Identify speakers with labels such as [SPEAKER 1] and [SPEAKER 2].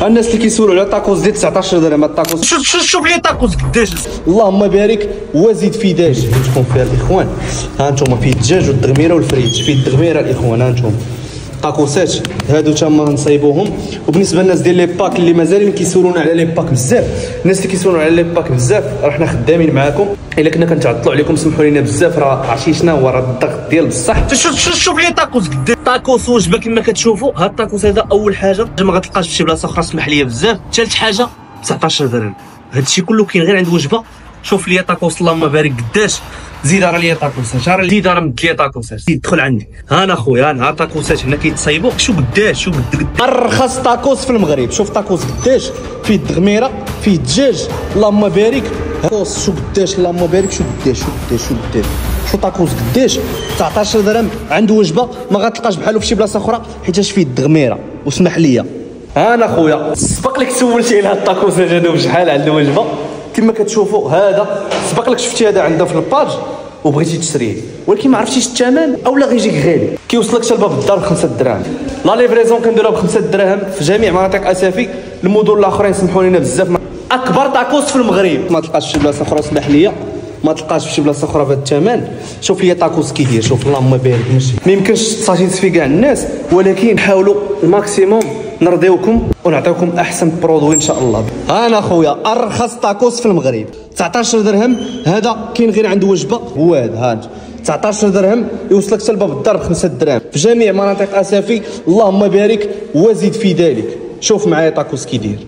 [SPEAKER 1] الناس اللي كيسولوا على طاكوس ديال 19 درهم. الطاكوس
[SPEAKER 2] شوف لي طاكوس قداش.
[SPEAKER 1] اللهم بارك وزيد فيه دجاج تكون فيها الاخوان. ها انتم فيه الدجاج والدغميره والفريج، فيه الدغميره الاخوان. ها انتم طاكوسات هادو تما نصايبوهم. وبالنسبه للناس ديال لي باك اللي مازالين كيسولونا على لي باك بزاف، الناس اللي كيسولونا على لي باك بزاف راه حنا خدامين معاكم. الا كنا كنتعطلوا عليكم سمحوا لينا بزاف، راه عرفتي شنو هو، راه الضغط ديال بصح.
[SPEAKER 2] شوف لي طاكوس قداش. طاكوس وجبه كما كتشوفوا. هاد الطاكوس هذا اول حاجه ما غتلقاش في شي بلاصه اخرى، اسمح لي بزاف. ثالث حاجه 19 درهم. هادشي كله كاين غير عند وجبه. شوف لي طاكوس اللهم بارك قداش. زيد راه ليا طاكوسات، راه زيد راه مد ليا طاكوسات. زيد دخل عندي. ها انا خويا ها طاكوسات هنا كيتصايبوا. شوف قداش، شوف
[SPEAKER 1] ارخص طاكوس في المغرب. شوف طاكوس قداش، فيه الدغميره فيه الدجاج اللهم بارك. طاكوس شو قداش اللهم بارك. شو قداش شو قداش شو قداش شو طاكوس قداش 19 درهم عند وجبه ما غتلقاش بحالو في شي بلاصه اخرى، حيتاش فيه الدغميره. واسمح لي ها انا خويا سبق لك سولتي على هاد الطاكوسات هادو بشحال عند وجبه. كما كتشوفوا هذا سبق لك شفتي هذا عندنا في الباج وبغيتي تشريه، ولكن ما عرفتيش الثمن اولا غيجيك غالي. كيوصلك حتى لباب الدار ب 5 دراهم. لا ليفريزون كنديروها ب 5 دراهم في جميع مناطق اسافي. المدن الاخرين سمحوا لنا بزاف. اكبر طاكوس في المغرب ما تلقاش في شي بلاصه اخرى، اسمح لي ما تلقاش في شي بلاصه اخرى بهذا الثمن. شوف لي طاكوس كي داير، شوف اللهم بارك. ماشي ما يمكنش تساتيس في كاع الناس، ولكن نحاولوا الماكسيموم نرضيوكم ونعطيوكم احسن برودوي ان شاء الله. انا خويا ارخص طاكوس في المغرب 19 درهم. هذا كاين غير عند وجبه، هو هذا. ها 19 درهم يوصلك حتى لباب الدار ب 5 دراهم في جميع مناطق اسافي. اللهم بارك وزيد في ذلك. شوف معايا طاكوس كي داير.